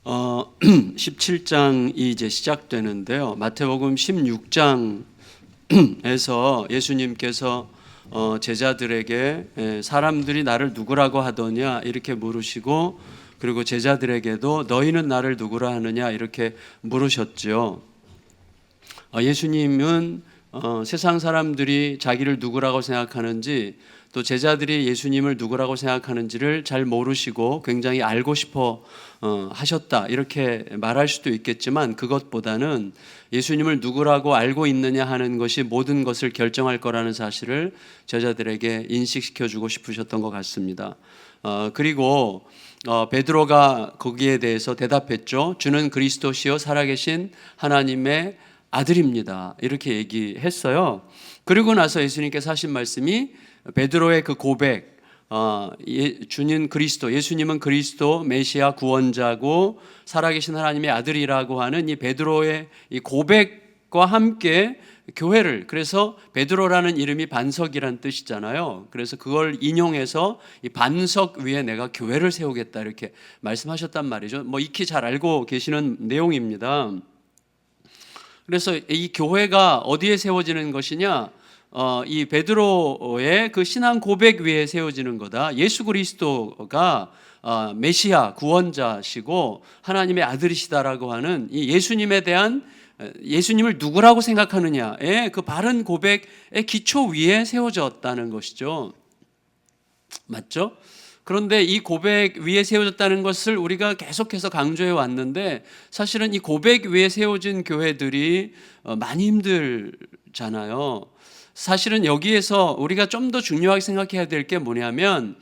17장이 이제 시작되는데요. 마태복음 16장에서 예수님께서 제자들에게 사람들이 나를 누구라고 하더냐 이렇게 물으시고, 그리고 제자들에게도 너희는 나를 누구라 하느냐 이렇게 물으셨죠. 예수님은 세상 사람들이 자기를 누구라고 생각하는지, 또 제자들이 예수님을 누구라고 생각하는지를 잘 모르시고 굉장히 알고 싶어 하셨다 이렇게 말할 수도 있겠지만, 그것보다는 예수님을 누구라고 알고 있느냐 하는 것이 모든 것을 결정할 거라는 사실을 제자들에게 인식시켜주고 싶으셨던 것 같습니다. 그리고 베드로가 거기에 대해서 대답했죠. 주는 그리스도시요 살아계신 하나님의 아들입니다 이렇게 얘기했어요. 그리고 나서 예수님께서 하신 말씀이 베드로의 그 고백, 주는 그리스도, 예수님은 그리스도 메시아 구원자고 살아계신 하나님의 아들이라고 하는 이 베드로의 이 고백과 함께 교회를, 그래서 베드로라는 이름이 반석이란 뜻이잖아요. 그래서 그걸 인용해서 이 반석 위에 내가 교회를 세우겠다 이렇게 말씀하셨단 말이죠. 익히 잘 알고 계시는 내용입니다. 그래서 이 교회가 어디에 세워지는 것이냐? 이 베드로의 그 신앙 고백 위에 세워지는 거다. 예수 그리스도가 메시아 구원자시고 하나님의 아들이시다라고 하는 이 예수님에 대한, 예수님을 누구라고 생각하느냐의 그 바른 고백의 기초 위에 세워졌다는 것이죠. 맞죠? 그런데 이 고백 위에 세워졌다는 것을 우리가 계속해서 강조해 왔는데, 사실은 이 고백 위에 세워진 교회들이 많이 힘들잖아요. 사실은 여기에서 우리가 좀 더 중요하게 생각해야 될 게 뭐냐면,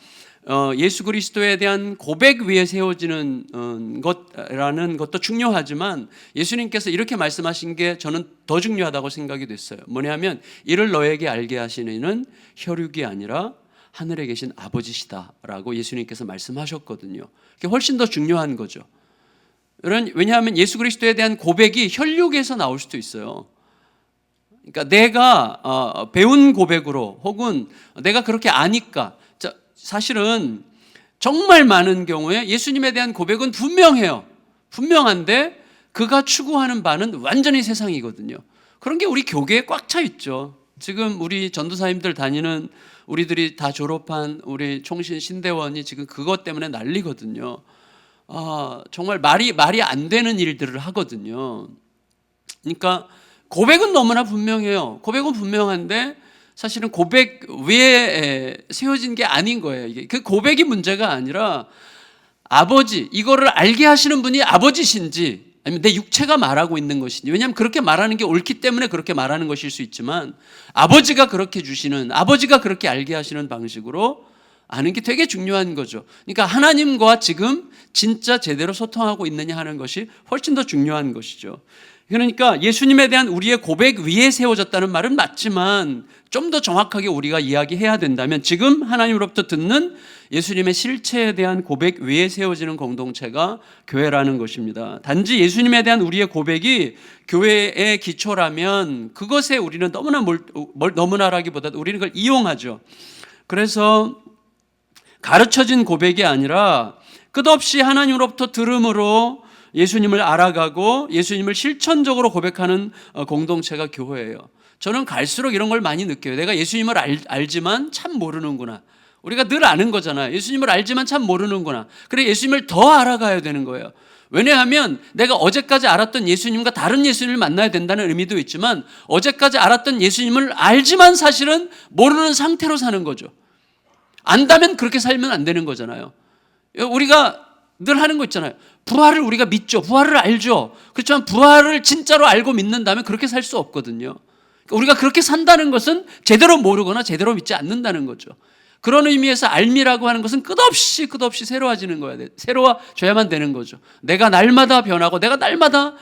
예수 그리스도에 대한 고백 위에 세워지는 것라는 것도 중요하지만, 예수님께서 이렇게 말씀하신 게 저는 더 중요하다고 생각이 됐어요. 뭐냐면, 이를 너에게 알게 하시는 이는 혈육이 아니라 하늘에 계신 아버지시다라고 예수님께서 말씀하셨거든요. 그게 훨씬 더 중요한 거죠. 왜냐하면 예수 그리스도에 대한 고백이 혈육에서 나올 수도 있어요. 그러니까 내가 배운 고백으로, 혹은 내가 그렇게 아니까. 사실은 정말 많은 경우에 예수님에 대한 고백은 분명해요. 분명한데 그가 추구하는 바는 완전히 세상이거든요. 그런 게 우리 교계에 꽉 차 있죠. 지금 우리 전도사님들 다니는, 우리들이 다 졸업한 우리 총신 신대원이 지금 그것 때문에 난리거든요. 정말 말이 안 되는 일들을 하거든요. 그러니까 고백은 너무나 분명해요. 고백은 분명한데 사실은 고백 위에 세워진 게 아닌 거예요. 이게 그 고백이 문제가 아니라, 아버지, 이거를 알게 하시는 분이 아버지신지 아니면 내 육체가 말하고 있는 것인지. 왜냐하면 그렇게 말하는 게 옳기 때문에 그렇게 말하는 것일 수 있지만, 아버지가 그렇게 주시는, 아버지가 그렇게 알게 하시는 방식으로 아는 게 되게 중요한 거죠. 그러니까 하나님과 지금 진짜 제대로 소통하고 있느냐 하는 것이 훨씬 더 중요한 것이죠. 그러니까 예수님에 대한 우리의 고백 위에 세워졌다는 말은 맞지만, 좀 더 정확하게 우리가 이야기해야 된다면, 지금 하나님으로부터 듣는 예수님의 실체에 대한 고백 위에 세워지는 공동체가 교회라는 것입니다. 단지 예수님에 대한 우리의 고백이 교회의 기초라면 그것에 우리는 너무나라기보다 우리는 그걸 이용하죠. 그래서 가르쳐진 고백이 아니라 끝없이 하나님으로부터 들음으로 예수님을 알아가고 예수님을 실천적으로 고백하는 공동체가 교회예요. 저는 갈수록 이런 걸 많이 느껴요. 내가 예수님을 알지만 참 모르는구나. 우리가 늘 아는 거잖아요. 예수님을 알지만 참 모르는구나. 그래, 예수님을 더 알아가야 되는 거예요. 왜냐하면 내가 어제까지 알았던 예수님과 다른 예수님을 만나야 된다는 의미도 있지만, 어제까지 알았던 예수님을 알지만 사실은 모르는 상태로 사는 거죠. 안다면 그렇게 살면 안 되는 거잖아요. 우리가 늘 하는 거 있잖아요. 부활을 우리가 믿죠. 부활을 알죠. 그렇지만 부활을 진짜로 알고 믿는다면 그렇게 살 수 없거든요. 우리가 그렇게 산다는 것은 제대로 모르거나 제대로 믿지 않는다는 거죠. 그런 의미에서 알미라고 하는 것은 끝없이 새로워지는 거야. 새로워져야만 되는 거죠. 내가 날마다 변하고, 내가 날마다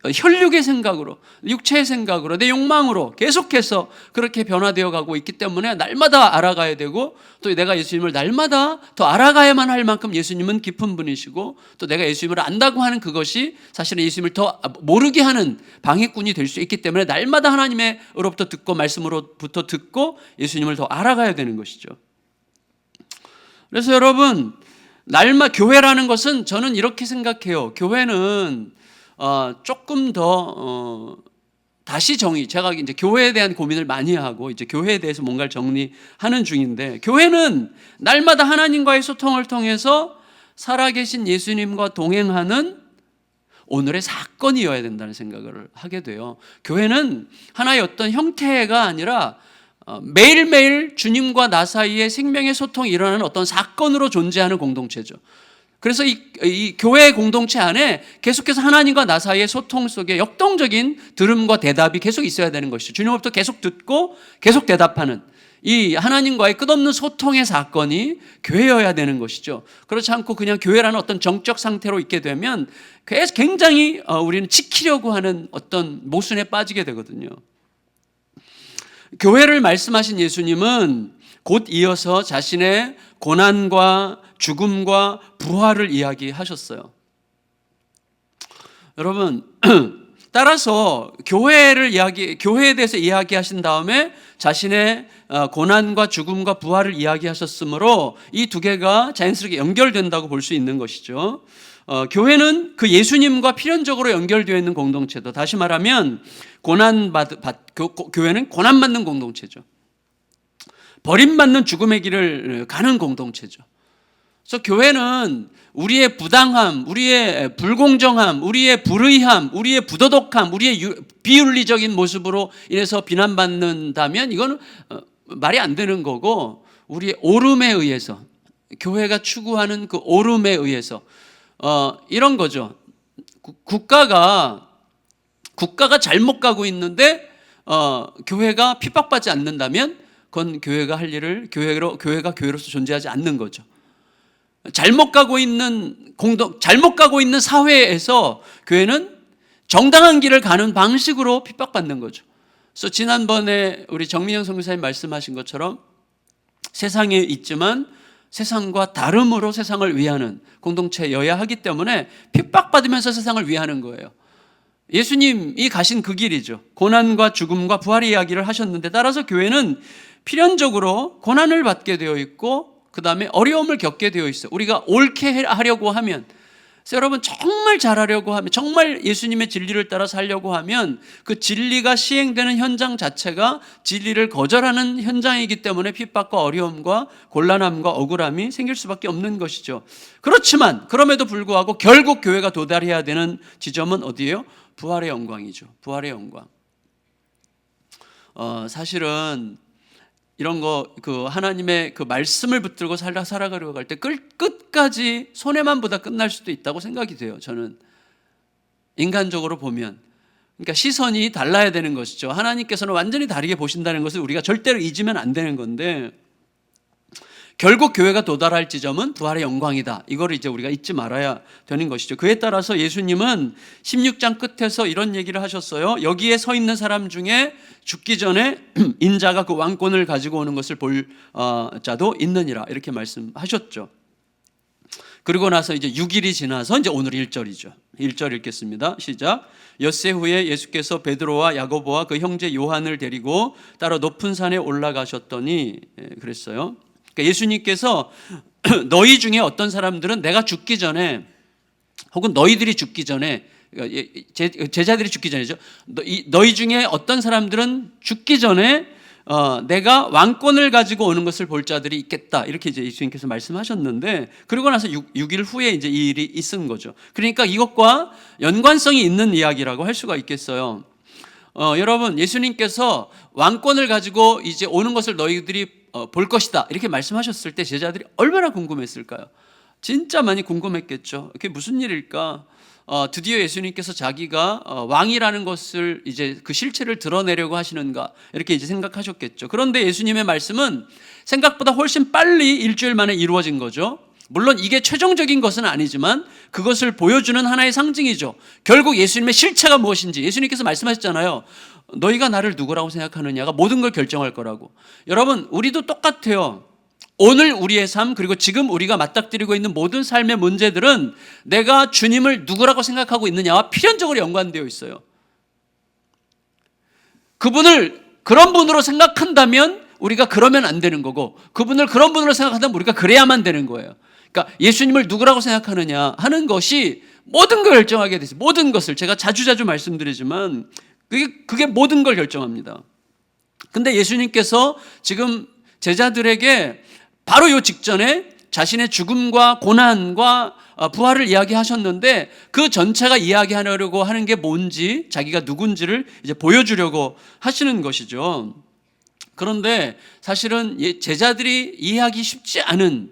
혈육의 생각으로, 육체의 생각으로, 내 욕망으로 계속해서 그렇게 변화되어 가고 있기 때문에 날마다 알아가야 되고, 또 내가 예수님을 날마다 더 알아가야만 할 만큼 예수님은 깊은 분이시고, 또 내가 예수님을 안다고 하는 그것이 사실은 예수님을 더 모르게 하는 방해꾼이 될 수 있기 때문에 날마다 하나님으로부터 듣고, 말씀으로부터 듣고 예수님을 더 알아가야 되는 것이죠. 그래서 여러분, 교회라는 것은 저는 이렇게 생각해요. 교회는 조금 더 다시 제가 이제 교회에 대한 고민을 많이 하고 이제 교회에 대해서 뭔가를 정리하는 중인데, 교회는 날마다 하나님과의 소통을 통해서 살아계신 예수님과 동행하는 오늘의 사건이어야 된다는 생각을 하게 돼요. 교회는 하나의 어떤 형태가 아니라 매일매일 주님과 나 사이에 생명의 소통이 일어나는 어떤 사건으로 존재하는 공동체죠. 그래서 이 교회 공동체 안에 계속해서 하나님과 나 사이의 소통 속에 역동적인 들음과 대답이 계속 있어야 되는 것이죠. 주님으로부터 계속 듣고 계속 대답하는 이 하나님과의 끝없는 소통의 사건이 교회여야 되는 것이죠. 그렇지 않고 그냥 교회라는 어떤 정적 상태로 있게 되면 굉장히 우리는 지키려고 하는 어떤 모순에 빠지게 되거든요. 교회를 말씀하신 예수님은 곧 이어서 자신의 고난과 죽음과 부활을 이야기하셨어요. 여러분, 따라서 교회에 대해서 이야기하신 다음에 자신의 고난과 죽음과 부활을 이야기하셨으므로 이 두 개가 자연스럽게 연결된다고 볼 수 있는 것이죠. 교회는 그 예수님과 필연적으로 연결되어 있는 공동체도, 다시 말하면 교회는 고난받는 공동체죠. 버림받는 죽음의 길을 가는 공동체죠. 그래서 교회는 우리의 부당함, 우리의 불공정함, 우리의 불의함, 우리의 부도덕함, 우리의 비윤리적인 모습으로 인해서 비난받는다면 이건 말이 안 되는 거고, 우리의 오름에 의해서, 교회가 추구하는 그 오름에 의해서 이런 거죠. 국가가 잘못 가고 있는데 교회가 핍박받지 않는다면 그건 교회가 할 일을 교회가 교회로서 존재하지 않는 거죠. 잘못 가고 있는 사회에서 교회는 정당한 길을 가는 방식으로 핍박받는 거죠. 그래서 지난번에 우리 정민영 선교사님 말씀하신 것처럼 세상에 있지만 세상과 다름으로 세상을 위하는 공동체여야 하기 때문에 핍박받으면서 세상을 위하는 거예요. 예수님이 가신 그 길이죠. 고난과 죽음과 부활의 이야기를 하셨는데, 따라서 교회는 필연적으로 고난을 받게 되어 있고 그 다음에 어려움을 겪게 되어 있어요. 우리가 옳게 하려고 하면, 그래서 여러분 정말 잘하려고 하면, 정말 예수님의 진리를 따라 살려고 하면 그 진리가 시행되는 현장 자체가 진리를 거절하는 현장이기 때문에 핍박과 어려움과 곤란함과 억울함이 생길 수밖에 없는 것이죠. 그렇지만 그럼에도 불구하고 결국 교회가 도달해야 되는 지점은 어디예요? 부활의 영광이죠. 부활의 영광. 사실은 이런 그 하나님의 그 말씀을 붙들고 살아가려고 할 때 끝까지 손해만 보다 끝날 수도 있다고 생각이 돼요. 저는 인간적으로 보면, 그러니까 시선이 달라야 되는 것이죠. 하나님께서는 완전히 다르게 보신다는 것을 우리가 절대로 잊으면 안 되는 건데, 결국 교회가 도달할 지점은 부활의 영광이다. 이거를 이제 우리가 잊지 말아야 되는 것이죠. 그에 따라서 예수님은 16장 끝에서 이런 얘기를 하셨어요. 여기에 서 있는 사람 중에 죽기 전에 인자가 그 왕권을 가지고 오는 것을 볼 자도 있느니라, 이렇게 말씀하셨죠. 그리고 나서 이제 6일이 지나서 이제 오늘 1절이죠. 1절 읽겠습니다. 시작. 엿새 후에 예수께서 베드로와 야고보와 그 형제 요한을 데리고 따로 높은 산에 올라가셨더니, 그랬어요. 그러니까 예수님께서 너희 중에 어떤 사람들은 내가 죽기 전에, 혹은 너희들이 죽기 전에, 제자들이 죽기 전이죠. 너희 중에 어떤 사람들은 죽기 전에 내가 왕권을 가지고 오는 것을 볼 자들이 있겠다, 이렇게 이제 예수님께서 말씀하셨는데, 그러고 나서 6일 후에 이제 이 일이 있은 거죠. 그러니까 이것과 연관성이 있는 이야기라고 할 수가 있겠어요. 여러분, 예수님께서 왕권을 가지고 이제 오는 것을 너희들이 볼 것이다, 이렇게 말씀하셨을 때 제자들이 얼마나 궁금했을까요? 진짜 많이 궁금했겠죠. 그게 무슨 일일까? 드디어 예수님께서 자기가 왕이라는 것을 이제 그 실체를 드러내려고 하시는가, 이렇게 이제 생각하셨겠죠. 그런데 예수님의 말씀은 생각보다 훨씬 빨리 일주일 만에 이루어진 거죠. 물론 이게 최종적인 것은 아니지만 그것을 보여주는 하나의 상징이죠. 결국 예수님의 실체가 무엇인지 예수님께서 말씀하셨잖아요. 너희가 나를 누구라고 생각하느냐가 모든 걸 결정할 거라고. 여러분, 우리도 똑같아요. 오늘 우리의 삶, 그리고 지금 우리가 맞닥뜨리고 있는 모든 삶의 문제들은 내가 주님을 누구라고 생각하고 있느냐와 필연적으로 연관되어 있어요. 그분을 그런 분으로 생각한다면 우리가 그러면 안 되는 거고, 그분을 그런 분으로 생각한다면 우리가 그래야만 되는 거예요. 그러니까 예수님을 누구라고 생각하느냐 하는 것이 모든 걸 결정하게 됐어요. 모든 것을 제가 자주자주 말씀드리지만 그게 모든 걸 결정합니다. 근데 예수님께서 지금 제자들에게 바로 요 직전에 자신의 죽음과 고난과 부활을 이야기하셨는데 그 전체가 이야기하려고 하는 게 뭔지, 자기가 누군지를 이제 보여주려고 하시는 것이죠. 그런데 사실은 제자들이 이해하기 쉽지 않은,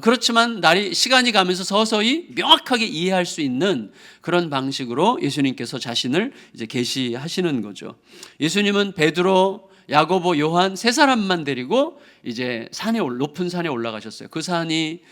그렇지만 시간이 가면서 서서히 명확하게 이해할 수 있는 그런 방식으로 예수님께서 자신을 이제 계시하시는 거죠. 예수님은 베드로, 야고보, 요한 세 사람만 데리고 이제 높은 산에 올라가셨어요. 그 산이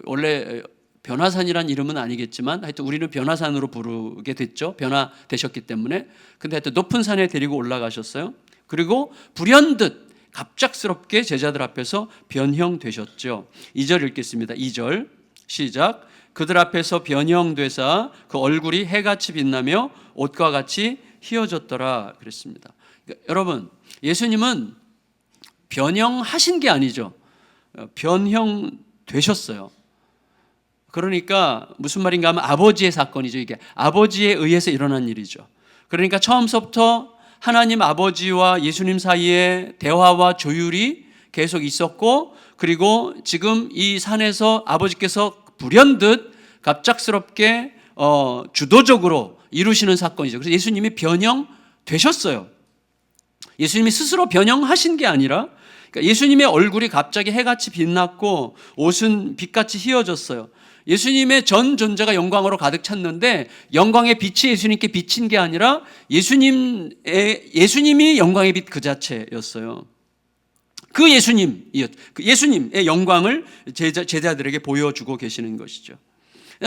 원래 변화산이란 이름은 아니겠지만 하여튼 우리는 변화산으로 부르게 됐죠. 변화되셨기 때문에. 근데 하여튼 높은 산에 데리고 올라가셨어요. 그리고 불현듯 갑작스럽게 제자들 앞에서 변형되셨죠. 2절 읽겠습니다. 2절 시작. 그들 앞에서 변형되사 그 얼굴이 해같이 빛나며 옷과 같이 희어졌더라 그랬습니다. 그러니까 여러분, 예수님은 변형하신 게 아니죠. 변형되셨어요. 그러니까 무슨 말인가 하면 아버지의 사건이죠. 이게 아버지에 의해서 일어난 일이죠. 그러니까 처음부터 하나님 아버지와 예수님 사이에 대화와 조율이 계속 있었고, 그리고 지금 이 산에서 아버지께서 불현듯 갑작스럽게 주도적으로 이루시는 사건이죠. 그래서 예수님이 변형되셨어요. 예수님이 스스로 변형하신 게 아니라, 그러니까 예수님의 얼굴이 갑자기 해같이 빛났고 옷은 빛같이 희어졌어요. 예수님의 전 존재가 영광으로 가득 찼는데 영광의 빛이 예수님께 비친 게 아니라 예수님이 영광의 빛 그 자체였어요. 그 예수님의 영광을 제자들에게 보여주고 계시는 것이죠.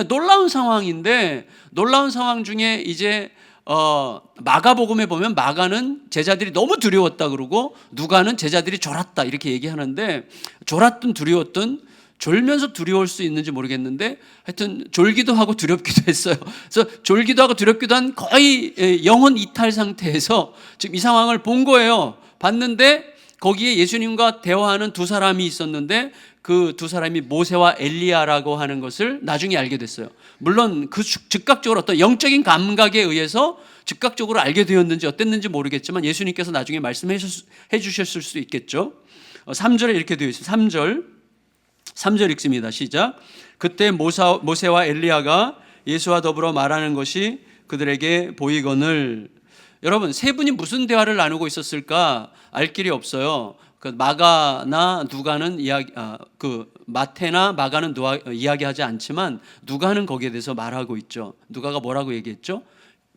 놀라운 상황인데, 놀라운 상황 중에 이제 마가복음에 보면 마가는 제자들이 너무 두려웠다 그러고 누가는 제자들이 졸았다 이렇게 얘기하는데, 졸았든 두려웠든 졸면서 두려울 수 있는지 모르겠는데 하여튼 졸기도 하고 두렵기도 했어요. 그래서 졸기도 하고 두렵기도 한 거의 영혼 이탈 상태에서 지금 이 상황을 본 거예요. 봤는데 거기에 예수님과 대화하는 두 사람이 있었는데 그 두 사람이 모세와 엘리야라고 하는 것을 나중에 알게 됐어요. 물론 그 즉각적으로 어떤 영적인 감각에 의해서 즉각적으로 알게 되었는지 어땠는지 모르겠지만 예수님께서 나중에 말씀해 주셨을 수도 있겠죠. 3절에 이렇게 되어 있어요. 3절 읽습니다. 시작. 그때 모세와 엘리야가 예수와 더불어 말하는 것이 그들에게 보이거늘. 여러분, 세 분이 무슨 대화를 나누고 있었을까 알 길이 없어요. 그 마가나 누가는 마태나 마가는 이야기하지 않지만 누가는 거기에 대해서 말하고 있죠. 누가가 뭐라고 얘기했죠?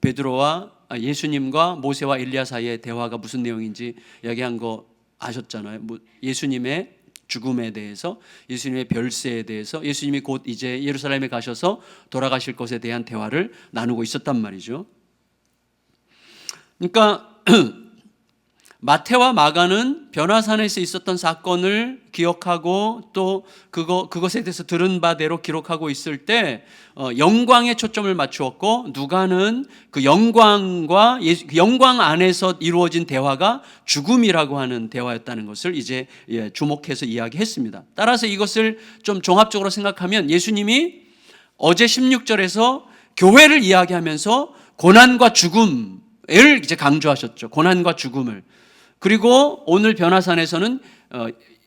베드로와 예수님과 모세와 엘리야 사이의 대화가 무슨 내용인지 이야기한 거 아셨잖아요. 예수님의 죽음에 대해서, 예수님의 별세에 대해서, 예수님이 곧 이제 예루살렘에 가셔서 돌아가실 것에 대한 대화를 나누고 있었단 말이죠. 그러니까 마태와 마가는 변화산에서 있었던 사건을 기억하고 또 그것에 대해서 들은 바대로 기록하고 있을 때 영광에 초점을 맞추었고, 누가는 그 영광과 그 영광 안에서 이루어진 대화가 죽음이라고 하는 대화였다는 것을 이제 주목해서 이야기했습니다. 따라서 이것을 좀 종합적으로 생각하면 예수님이 어제 16절에서 교회를 이야기하면서 고난과 죽음을 이제 강조하셨죠. 고난과 죽음을. 그리고 오늘 변화산에서는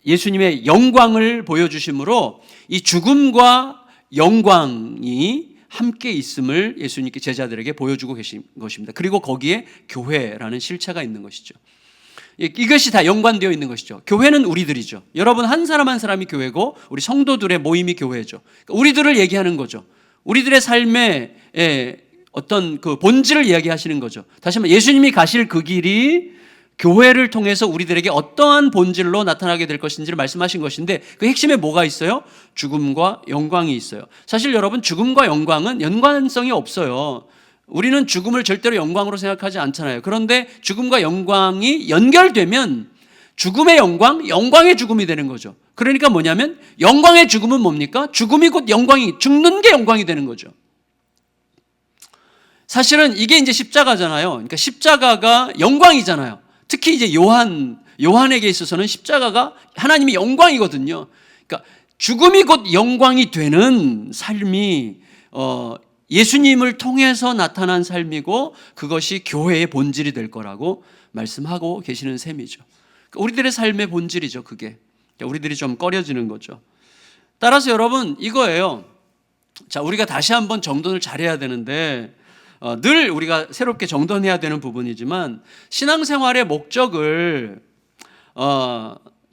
예수님의 영광을 보여주심으로 이 죽음과 영광이 함께 있음을 예수님께 제자들에게 보여주고 계신 것입니다. 그리고 거기에 교회라는 실체가 있는 것이죠. 이것이 다 연관되어 있는 것이죠. 교회는 우리들이죠. 여러분 한 사람 한 사람이 교회고 우리 성도들의 모임이 교회죠. 우리들을 얘기하는 거죠. 우리들의 삶의 어떤 그 본질을 이야기하시는 거죠. 다시 한번 예수님이 가실 그 길이 교회를 통해서 우리들에게 어떠한 본질로 나타나게 될 것인지를 말씀하신 것인데 그 핵심에 뭐가 있어요? 죽음과 영광이 있어요. 사실 여러분, 죽음과 영광은 연관성이 없어요. 우리는 죽음을 절대로 영광으로 생각하지 않잖아요. 그런데 죽음과 영광이 연결되면 죽음의 영광, 영광의 죽음이 되는 거죠. 그러니까 뭐냐면 영광의 죽음은 뭡니까? 죽음이 곧 영광이, 죽는 게 영광이 되는 거죠. 사실은 이게 이제 십자가잖아요. 그러니까 십자가가 영광이잖아요. 특히 이제 요한에게 있어서는 십자가가 하나님의 영광이거든요. 그러니까 죽음이 곧 영광이 되는 삶이 예수님을 통해서 나타난 삶이고 그것이 교회의 본질이 될 거라고 말씀하고 계시는 셈이죠. 우리들의 삶의 본질이죠. 그게 우리들이 좀 꺼려지는 거죠. 따라서 여러분 이거예요. 자, 우리가 다시 한번 정돈을 잘해야 되는데 늘 우리가 새롭게 정돈해야 되는 부분이지만 신앙생활의 목적을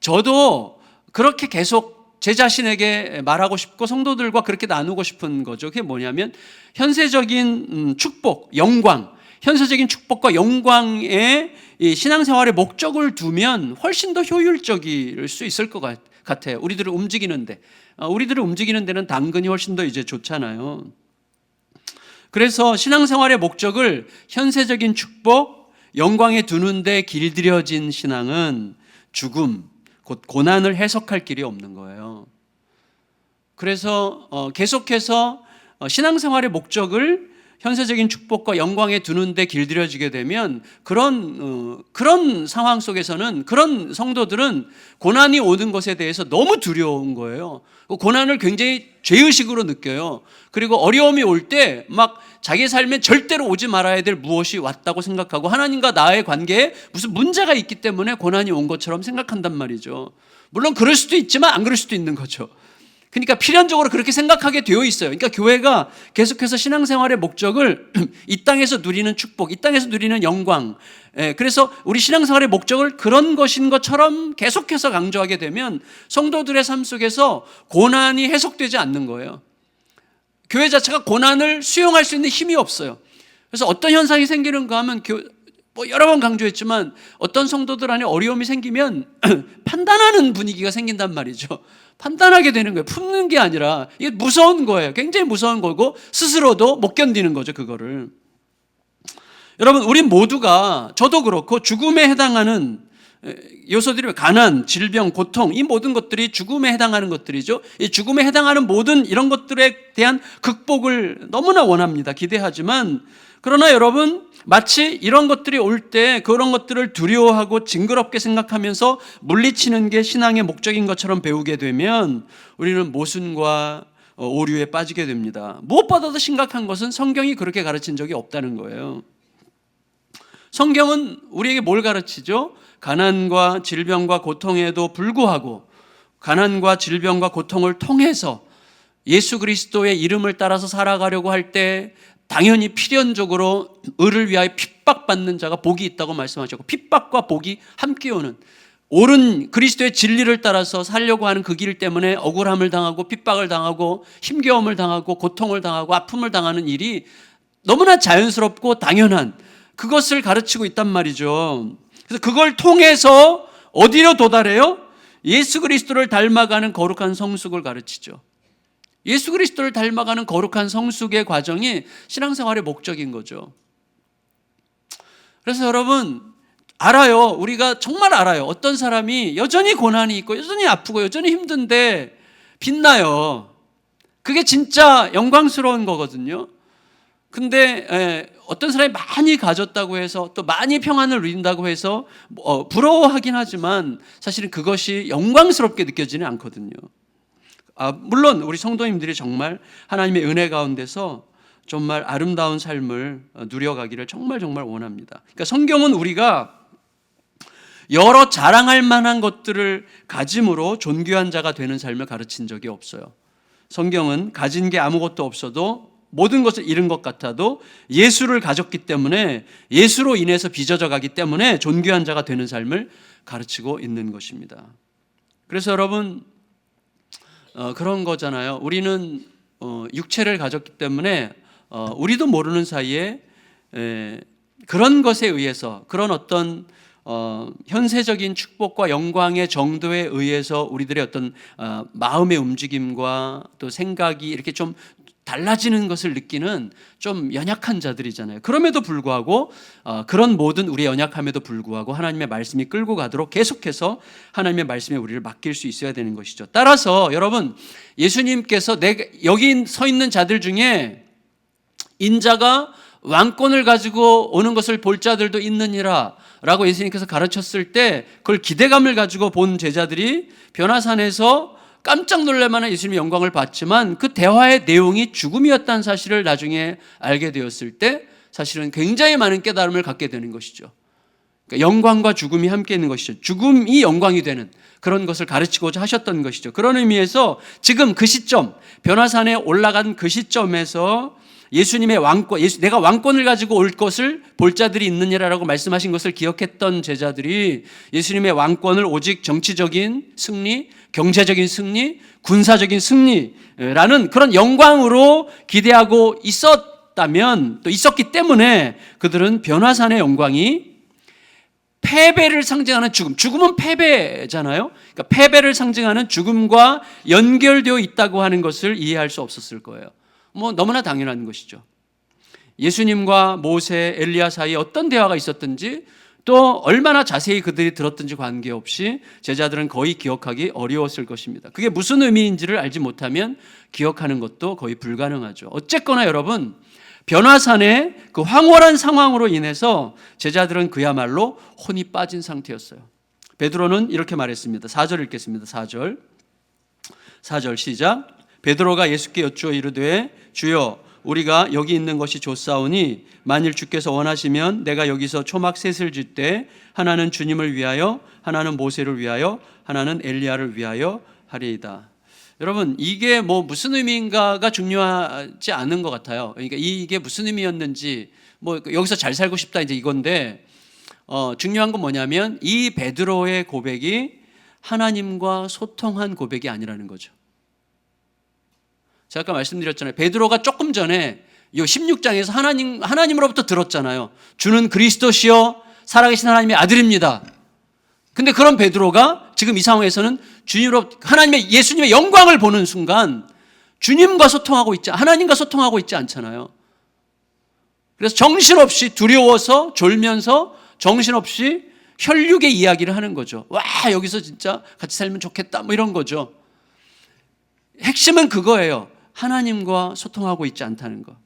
저도 그렇게 계속 제 자신에게 말하고 싶고 성도들과 그렇게 나누고 싶은 거죠. 그게 뭐냐면 현세적인 축복, 영광, 현세적인 축복과 영광에 이 신앙생활의 목적을 두면 훨씬 더 효율적일 수 있을 것 같아요. 우리들을 움직이는데, 우리들을 움직이는 데는 당근이 훨씬 더 이제 좋잖아요. 그래서 신앙생활의 목적을 현세적인 축복, 영광에 두는데 길들여진 신앙은 죽음, 곧 고난을 해석할 길이 없는 거예요. 그래서 계속해서 신앙생활의 목적을 현세적인 축복과 영광에 두는데 길들여지게 되면 그런 상황 속에서는 그런 성도들은 고난이 오는 것에 대해서 너무 두려운 거예요. 고난을 굉장히 죄의식으로 느껴요. 그리고 어려움이 올 때 막 자기 삶에 절대로 오지 말아야 될 무엇이 왔다고 생각하고 하나님과 나의 관계에 무슨 문제가 있기 때문에 고난이 온 것처럼 생각한단 말이죠. 물론 그럴 수도 있지만 안 그럴 수도 있는 거죠. 그러니까 필연적으로 그렇게 생각하게 되어 있어요. 그러니까 교회가 계속해서 신앙생활의 목적을 이 땅에서 누리는 축복, 이 땅에서 누리는 영광, 그래서 우리 신앙생활의 목적을 그런 것인 것처럼 계속해서 강조하게 되면 성도들의 삶 속에서 고난이 해석되지 않는 거예요. 교회 자체가 고난을 수용할 수 있는 힘이 없어요. 그래서 어떤 현상이 생기는가 하면 여러 번 강조했지만 어떤 성도들 안에 어려움이 생기면 판단하는 분위기가 생긴단 말이죠. 판단하게 되는 거예요. 품는 게 아니라 이게 무서운 거예요. 굉장히 무서운 거고 스스로도 못 견디는 거죠. 그거를. 여러분 우리 모두가 저도 그렇고 죽음에 해당하는 요소들이 가난, 질병, 고통 이 모든 것들이 죽음에 해당하는 것들이죠. 이 죽음에 해당하는 모든 이런 것들에 대한 극복을 너무나 원합니다. 기대하지만 그러나 여러분 마치 이런 것들이 올 때 그런 것들을 두려워하고 징그럽게 생각하면서 물리치는 게 신앙의 목적인 것처럼 배우게 되면 우리는 모순과 오류에 빠지게 됩니다. 무엇보다도 심각한 것은 성경이 그렇게 가르친 적이 없다는 거예요. 성경은 우리에게 뭘 가르치죠? 가난과 질병과 고통에도 불구하고 가난과 질병과 고통을 통해서 예수 그리스도의 이름을 따라서 살아가려고 할 때 당연히 필연적으로 의를 위하여 핍박받는 자가 복이 있다고 말씀하셨고 핍박과 복이 함께 오는 옳은 그리스도의 진리를 따라서 살려고 하는 그 길 때문에 억울함을 당하고 핍박을 당하고 힘겨움을 당하고 고통을 당하고 아픔을 당하는 일이 너무나 자연스럽고 당연한 그것을 가르치고 있단 말이죠. 그래서 그걸 통해서 어디로 도달해요? 예수 그리스도를 닮아가는 거룩한 성숙을 가르치죠. 예수 그리스도를 닮아가는 거룩한 성숙의 과정이 신앙생활의 목적인 거죠. 그래서 여러분 알아요. 우리가 정말 알아요. 어떤 사람이 여전히 고난이 있고 여전히 아프고 여전히 힘든데 빛나요. 그게 진짜 영광스러운 거거든요. 근데 어떤 사람이 많이 가졌다고 해서 또 많이 평안을 누린다고 해서 부러워하긴 하지만 사실은 그것이 영광스럽게 느껴지는 않거든요. 물론 우리 성도님들이 정말 하나님의 은혜 가운데서 정말 아름다운 삶을 누려가기를 정말 원합니다. 그러니까 성경은 우리가 여러 자랑할 만한 것들을 가짐으로 존귀한 자가 되는 삶을 가르친 적이 없어요. 성경은 가진 게 아무것도 없어도 모든 것을 잃은 것 같아도 예수를 가졌기 때문에 예수로 인해서 빚어져 가기 때문에 존귀한 자가 되는 삶을 가르치고 있는 것입니다. 그래서 여러분 그런 거잖아요. 우리는 육체를 가졌기 때문에 우리도 모르는 사이에 그런 것에 의해서 그런 어떤 현세적인 축복과 영광의 정도에 의해서 우리들의 어떤 마음의 움직임과 또 생각이 이렇게 좀 달라지는 것을 느끼는 좀 연약한 자들이잖아요. 그럼에도 불구하고 그런 모든 우리의 연약함에도 불구하고 하나님의 말씀이 끌고 가도록 계속해서 하나님의 말씀에 우리를 맡길 수 있어야 되는 것이죠. 따라서 여러분 예수님께서 여기 서 있는 자들 중에 인자가 왕권을 가지고 오는 것을 볼 자들도 있느니라 라고 예수님께서 가르쳤을 때 그걸 기대감을 가지고 본 제자들이 변화산에서 깜짝 놀랄 만한 예수님의 영광을 봤지만 그 대화의 내용이 죽음이었다는 사실을 나중에 알게 되었을 때 사실은 굉장히 많은 깨달음을 갖게 되는 것이죠. 그러니까 영광과 죽음이 함께 있는 것이죠. 죽음이 영광이 되는 그런 것을 가르치고자 하셨던 것이죠. 그런 의미에서 지금 그 시점, 변화산에 올라간 그 시점에서 예수님의 왕권, 내가 왕권을 가지고 올 것을 볼 자들이 있느니라라고 말씀하신 것을 기억했던 제자들이 예수님의 왕권을 오직 정치적인 승리, 경제적인 승리, 군사적인 승리라는 그런 영광으로 기대하고 있었다면, 또 있었기 때문에 그들은 변화산의 영광이 패배를 상징하는 죽음은 패배잖아요. 그러니까 패배를 상징하는 죽음과 연결되어 있다고 하는 것을 이해할 수 없었을 거예요. 너무나 당연한 것이죠. 예수님과 모세, 엘리야 사이에 어떤 대화가 있었든지 또 얼마나 자세히 그들이 들었든지 관계없이 제자들은 거의 기억하기 어려웠을 것입니다. 그게 무슨 의미인지를 알지 못하면 기억하는 것도 거의 불가능하죠. 어쨌거나 여러분, 변화산의 그 황홀한 상황으로 인해서 제자들은 그야말로 혼이 빠진 상태였어요. 베드로는 이렇게 말했습니다. 4절 읽겠습니다. 4절 시작. 베드로가 예수께 여쭈어 이르되 주여 우리가 여기 있는 것이 좋사오니 만일 주께서 원하시면 내가 여기서 초막 셋을 질 때 하나는 주님을 위하여, 하나는 모세를 위하여, 하나는 엘리야를 위하여 하리이다. 여러분, 이게 무슨 의미인가가 중요하지 않은 것 같아요. 그러니까 이게 무슨 의미였는지 여기서 잘 살고 싶다 이제 이건데 중요한 건 뭐냐면 이 베드로의 고백이 하나님과 소통한 고백이 아니라는 거죠. 제가 아까 말씀드렸잖아요. 베드로가 조금 전에 이 16장에서 하나님으로부터 들었잖아요. 주는 그리스도시요 살아계신 하나님의 아들입니다. 근데 그런 베드로가 지금 이 상황에서는 예수님의 영광을 보는 순간 하나님과 소통하고 있지 않잖아요. 그래서 정신없이 두려워서 졸면서 정신없이 혈육의 이야기를 하는 거죠. 와, 여기서 진짜 같이 살면 좋겠다 이런 거죠. 핵심은 그거예요. 하나님과 소통하고 있지 않다는 거.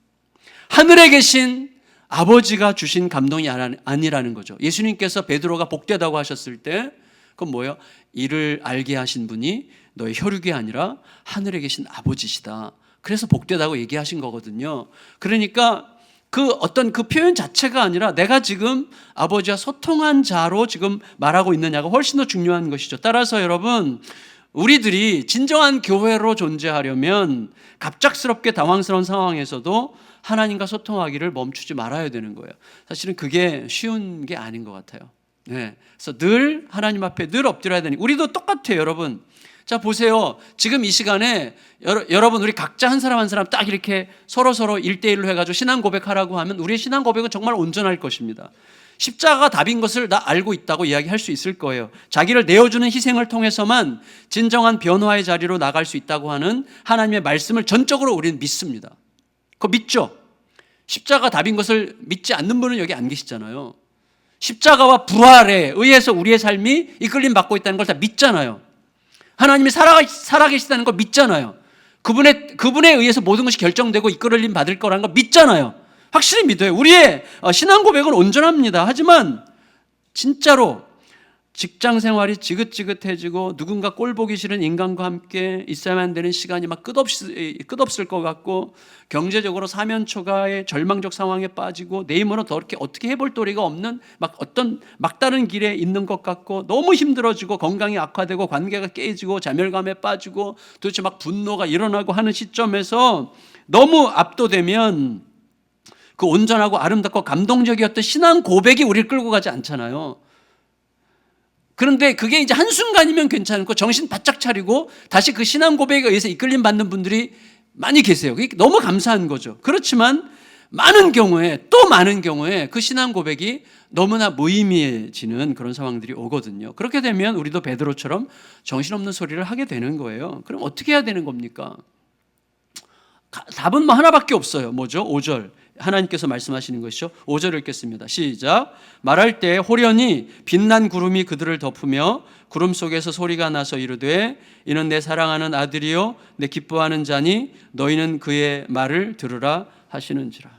하늘에 계신 아버지가 주신 감동이 아니라는 거죠. 예수님께서 베드로가 복되다고 하셨을 때 그건 뭐예요? 이를 알게 하신 분이 너의 혈육이 아니라 하늘에 계신 아버지시다. 그래서 복되다고 얘기하신 거거든요. 그러니까 그 표현 자체가 아니라 내가 지금 아버지와 소통한 자로 지금 말하고 있느냐가 훨씬 더 중요한 것이죠. 따라서 여러분, 우리들이 진정한 교회로 존재하려면 갑작스럽게 당황스러운 상황에서도 하나님과 소통하기를 멈추지 말아야 되는 거예요. 사실은 그게 쉬운 게 아닌 것 같아요. 네. 그래서 늘 하나님 앞에 늘 엎드려야 되니 우리도 똑같아요, 여러분. 자, 보세요. 지금 이 시간에 여러분 우리 각자 한 사람 딱 이렇게 서로 1대1로 해가지고 신앙 고백하라고 하면 우리의 신앙 고백은 정말 온전할 것입니다. 십자가가 답인 것을 나 알고 있다고 이야기할 수 있을 거예요. 자기를 내어주는 희생을 통해서만 진정한 변화의 자리로 나갈 수 있다고 하는 하나님의 말씀을 전적으로 우리는 믿습니다. 그거 믿죠? 십자가 답인 것을 믿지 않는 분은 여기 안 계시잖아요. 십자가와 부활에 의해서 우리의 삶이 이끌림 받고 있다는 걸 다 믿잖아요. 하나님이 살아계시다는 걸 믿잖아요. 그분에 의해서 모든 것이 결정되고 이끌림 받을 거라는 걸 믿잖아요. 확실히 믿어요. 우리의 신앙 고백은 온전합니다. 하지만 진짜로 직장 생활이 지긋지긋해지고 누군가 꼴 보기 싫은 인간과 함께 있어야만 되는 시간이 막 끝없을 것 같고 경제적으로 사면초가의 절망적 상황에 빠지고 내 힘으로 더 이렇게 어떻게 해볼 도리가 없는 어떤 막다른 길에 있는 것 같고 너무 힘들어지고 건강이 악화되고 관계가 깨지고 자멸감에 빠지고 도대체 분노가 일어나고 하는 시점에서 너무 압도되면 그 온전하고 아름답고 감동적이었던 신앙 고백이 우리를 끌고 가지 않잖아요. 그런데 그게 이제 한순간이면 괜찮고 정신 바짝 차리고 다시 그 신앙 고백에 의해서 이끌림 받는 분들이 많이 계세요. 그게 너무 감사한 거죠. 그렇지만 많은 경우에 그 신앙 고백이 너무나 무의미해지는 그런 상황들이 오거든요. 그렇게 되면 우리도 베드로처럼 정신없는 소리를 하게 되는 거예요. 그럼 어떻게 해야 되는 겁니까? 답은 하나밖에 없어요. 뭐죠? 5절. 하나님께서 말씀하시는 것이죠. 5절 읽겠습니다. 시작. 말할 때 호련히 빛난 구름이 그들을 덮으며 구름 속에서 소리가 나서 이르되 이는 내 사랑하는 아들이요 내 기뻐하는 자니 너희는 그의 말을 들으라 하시는지라.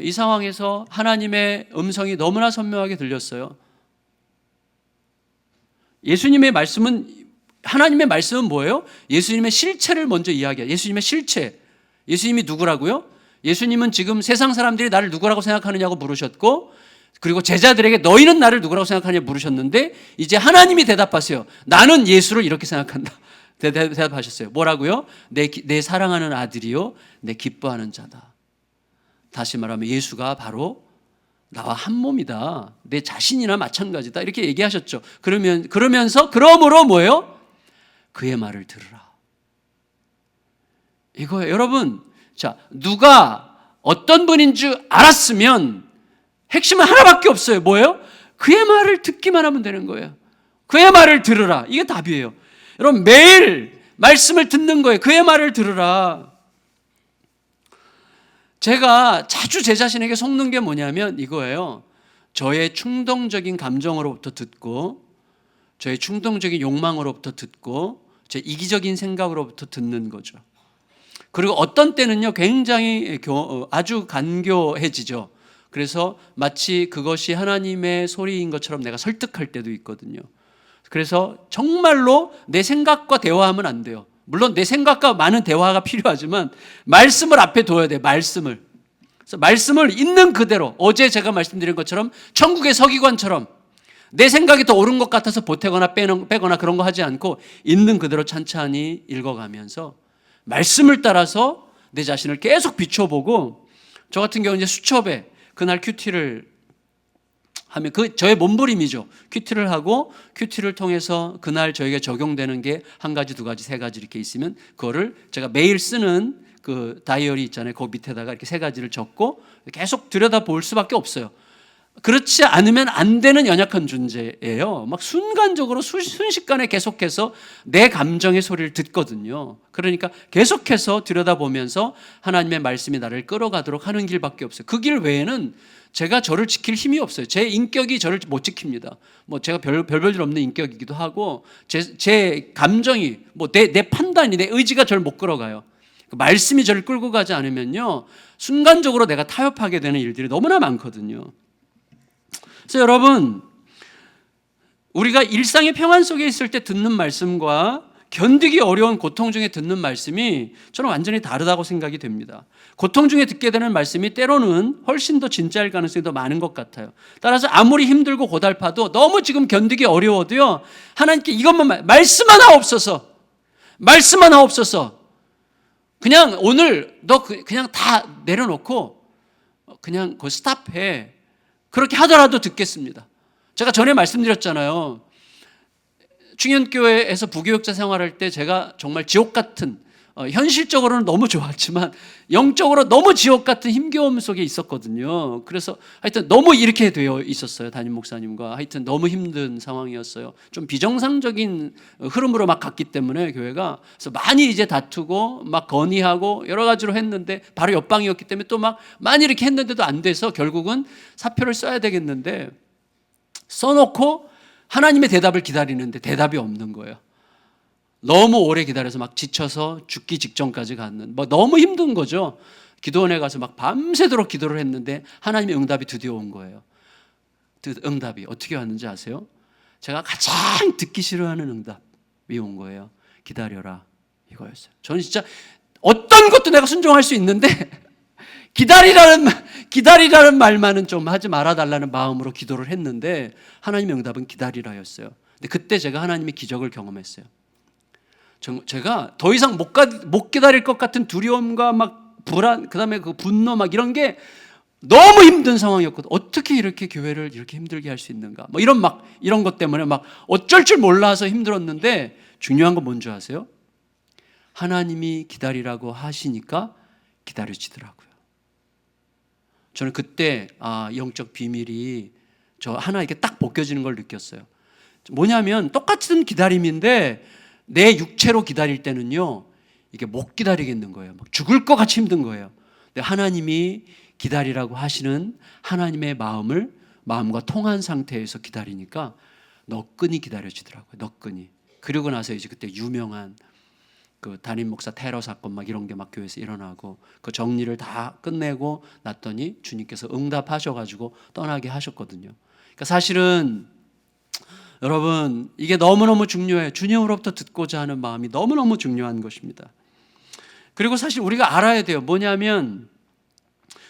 이 상황에서 하나님의 음성이 너무나 선명하게 들렸어요. 예수님의 말씀은 하나님의 말씀은 뭐예요? 예수님의 실체를 먼저 이야기해요. 예수님의 실체. 예수님이 누구라고요? 예수님은 지금 세상 사람들이 나를 누구라고 생각하느냐고 물으셨고, 그리고 제자들에게 너희는 나를 누구라고 생각하냐고 물으셨는데, 이제 하나님이 대답하세요. 나는 예수를 이렇게 생각한다. 대답하셨어요. 뭐라고요? 내 사랑하는 아들이요, 내 기뻐하는 자다. 다시 말하면 예수가 바로 나와 한 몸이다. 내 자신이나 마찬가지다. 이렇게 얘기하셨죠. 그러므로 뭐예요? 그의 말을 들으라. 이거예요. 여러분, 자, 누가 어떤 분인 줄 알았으면 핵심은 하나밖에 없어요. 뭐예요? 그의 말을 듣기만 하면 되는 거예요. 그의 말을 들으라. 이게 답이에요. 여러분, 매일 말씀을 듣는 거예요. 그의 말을 들으라. 제가 자주 제 자신에게 속는 게 뭐냐면 이거예요. 저의 충동적인 감정으로부터 듣고, 저의 충동적인 욕망으로부터 듣고, 제 이기적인 생각으로부터 듣는 거죠. 그리고 어떤 때는요, 굉장히 아주 간교해지죠. 그래서 마치 그것이 하나님의 소리인 것처럼 내가 설득할 때도 있거든요. 그래서 정말로 내 생각과 대화하면 안 돼요. 물론 내 생각과 많은 대화가 필요하지만 말씀을 앞에 둬야 돼요. 말씀을. 그래서 말씀을 있는 그대로, 어제 제가 말씀드린 것처럼 천국의 서기관처럼 내 생각이 더 옳은 것 같아서 보태거나 빼거나 그런 거 하지 않고 있는 그대로 찬찬히 읽어가면서 말씀을 따라서 내 자신을 계속 비춰보고, 저 같은 경우는 이제 수첩에 그날 큐티를 하면 저의 몸부림이죠. 큐티를 하고 큐티를 통해서 그날 저에게 적용되는 게 한 가지, 두 가지, 세 가지 이렇게 있으면 그거를 제가 매일 쓰는 그 다이어리 있잖아요. 그 밑에다가 이렇게 세 가지를 적고 계속 들여다볼 수밖에 없어요. 그렇지 않으면 안 되는 연약한 존재예요. 막 순간적으로 순식간에 계속해서 내 감정의 소리를 듣거든요. 그러니까 계속해서 들여다보면서 하나님의 말씀이 나를 끌어가도록 하는 길밖에 없어요. 그 길 외에는 제가 저를 지킬 힘이 없어요. 제 인격이 저를 못 지킵니다. 뭐 제가 별볼일 없는 인격이기도 하고, 제 감정이, 내 판단이, 내 의지가 저를 못 끌어가요. 말씀이 저를 끌고 가지 않으면요, 순간적으로 내가 타협하게 되는 일들이 너무나 많거든요. 그래서 여러분, 우리가 일상의 평안 속에 있을 때 듣는 말씀과 견디기 어려운 고통 중에 듣는 말씀이 저는 완전히 다르다고 생각이 됩니다. 고통 중에 듣게 되는 말씀이 때로는 훨씬 더 진짜일 가능성이 더 많은 것 같아요. 따라서 아무리 힘들고 고달파도, 너무 지금 견디기 어려워도요, 하나님께 이것만, 말씀 하나 없어서, 말씀 하나 없어서, 그냥 오늘 너 그냥 다 내려놓고 그냥 그 스탑해. 그렇게 하더라도 듣겠습니다. 제가 전에 말씀드렸잖아요. 충현교회에서 부교육자 생활할 때 제가 정말 지옥 같은, 현실적으로는 너무 좋았지만 영적으로 너무 지옥 같은 힘겨움 속에 있었거든요. 그래서 하여튼 너무 이렇게 되어 있었어요. 담임 목사님과 하여튼 너무 힘든 상황이었어요. 좀 비정상적인 흐름으로 막 갔기 때문에 교회가, 그래서 많이 이제 다투고 막 건의하고 여러 가지로 했는데, 바로 옆방이었기 때문에 또 막 많이 이렇게 했는데도 안 돼서 결국은 사표를 써야 되겠는데, 써놓고 하나님의 대답을 기다리는데 대답이 없는 거예요. 너무 오래 기다려서 막 지쳐서 죽기 직전까지 갔는, 너무 힘든 거죠. 기도원에 가서 막 밤새도록 기도를 했는데 하나님의 응답이 드디어 온 거예요. 응답이 어떻게 왔는지 아세요? 제가 가장 듣기 싫어하는 응답이 온 거예요. 기다려라, 이거였어요. 저는 진짜 어떤 것도 내가 순종할 수 있는데 기다리라는 말만은 좀 하지 말아달라는 마음으로 기도를 했는데, 하나님의 응답은 기다리라였어요. 근데 그때 제가 하나님의 기적을 경험했어요. 제가 더 이상 못 기다릴 것 같은 두려움과 막 불안, 그 다음에 그 분노 막 이런 게 너무 힘든 상황이었거든요. 어떻게 이렇게 교회를 이렇게 힘들게 할 수 있는가? 이런 것 때문에 막 어쩔 줄 몰라서 힘들었는데, 중요한 건 뭔지 아세요? 하나님이 기다리라고 하시니까 기다려지더라고요. 저는 그때 영적 비밀이 저 하나 이렇게 딱 벗겨지는 걸 느꼈어요. 뭐냐면 똑같은 기다림인데 내 육체로 기다릴 때는요, 이게 못 기다리겠는 거예요. 막 죽을 것 같이 힘든 거예요. 근데 하나님이 기다리라고 하시는 하나님의 마음과 통한 상태에서 기다리니까 너끈히 기다려지더라고요. 너끈히. 그리고 나서 이제 그때 유명한 그 담임 목사 테러 사건 막 이런 게 막 교회에서 일어나고, 그 정리를 다 끝내고 났더니 주님께서 응답하셔가지고 떠나게 하셨거든요. 그러니까 사실은 여러분, 이게 너무너무 중요해요. 주님으로부터 듣고자 하는 마음이 너무너무 중요한 것입니다. 그리고 사실 우리가 알아야 돼요. 뭐냐면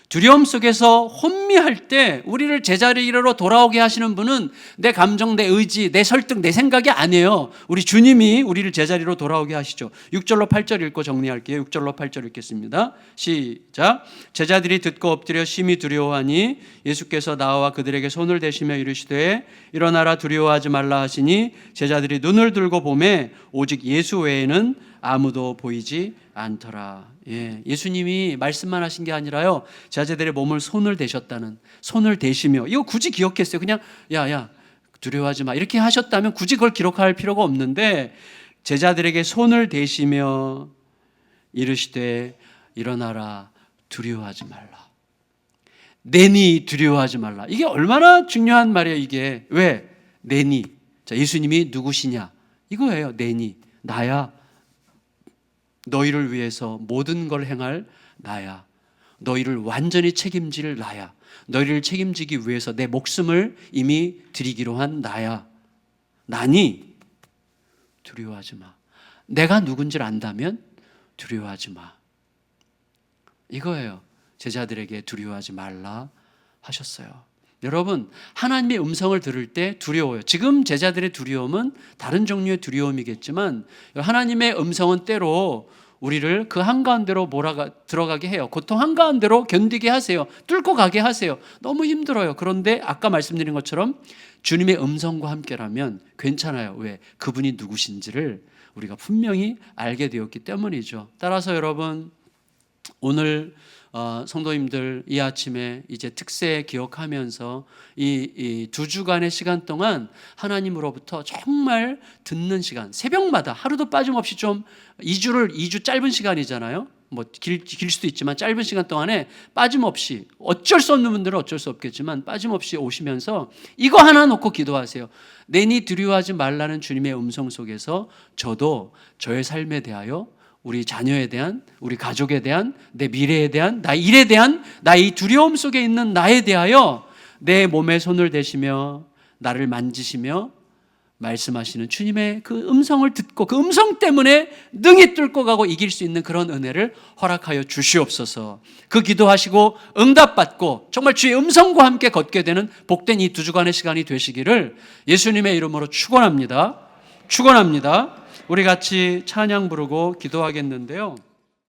두려움 속에서 혼미할 때 우리를 제자리로 돌아오게 하시는 분은 내 감정, 내 의지, 내 설득, 내 생각이 아니에요. 우리 주님이 우리를 제자리로 돌아오게 하시죠. 6절로 8절 읽고 정리할게요. 6절로 8절 읽겠습니다. 시작. 제자들이 듣고 엎드려 심히 두려워하니 예수께서 나와 그들에게 손을 대시며 이르시되 일어나라 두려워하지 말라 하시니 제자들이 눈을 들고 보매 오직 예수 외에는 아무도 보이지 않더라. 예수님이 말씀만 하신 게 아니라요, 제자들의 몸을 손을 대셨다는, 손을 대시며, 이거 굳이 기억했어요. 그냥 야 두려워하지 마 이렇게 하셨다면 굳이 그걸 기록할 필요가 없는데, 제자들에게 손을 대시며 이르시되 일어나라 두려워하지 말라. 내니 두려워하지 말라. 이게 얼마나 중요한 말이에요. 이게 왜? 내니. 자, 예수님이 누구시냐 이거예요. 내니, 나야. 너희를 위해서 모든 걸 행할 나야. 너희를 완전히 책임질 나야. 너희를 책임지기 위해서 내 목숨을 이미 드리기로 한 나야. 나니 두려워하지 마. 내가 누군지를 안다면 두려워하지 마. 이거예요. 제자들에게 두려워하지 말라 하셨어요. 여러분, 하나님의 음성을 들을 때 두려워요. 지금 제자들의 두려움은 다른 종류의 두려움이겠지만 하나님의 음성은 때로 우리를 그 한가운데로 들어가게 해요. 고통 한가운데로 견디게 하세요. 뚫고 가게 하세요. 너무 힘들어요. 그런데 아까 말씀드린 것처럼 주님의 음성과 함께라면 괜찮아요. 왜? 그분이 누구신지를 우리가 분명히 알게 되었기 때문이죠. 따라서 여러분, 오늘 성도님들 이 아침에 이제 특세 기억하면서 이 2주간의 시간 동안 하나님으로부터 정말 듣는 시간, 새벽마다 하루도 빠짐없이 좀 2주 짧은 시간이잖아요. 뭐 길 수도 있지만 짧은 시간 동안에 빠짐없이, 어쩔 수 없는 분들은 어쩔 수 없겠지만 빠짐없이 오시면서 이거 하나 놓고 기도하세요. 내니 두려워하지 말라는 주님의 음성 속에서 저도 저의 삶에 대하여, 우리 자녀에 대한, 우리 가족에 대한, 내 미래에 대한, 나 일에 대한, 나의 두려움 속에 있는 나에 대하여 내 몸에 손을 대시며 나를 만지시며 말씀하시는 주님의 그 음성을 듣고 그 음성 때문에 능히 뚫고 가고 이길 수 있는 그런 은혜를 허락하여 주시옵소서. 그 기도하시고 응답받고 정말 주의 음성과 함께 걷게 되는 복된 이 2주간의 시간이 되시기를 예수님의 이름으로 축원합니다. 축원합니다. 우리 같이 찬양 부르고 기도하겠는데요.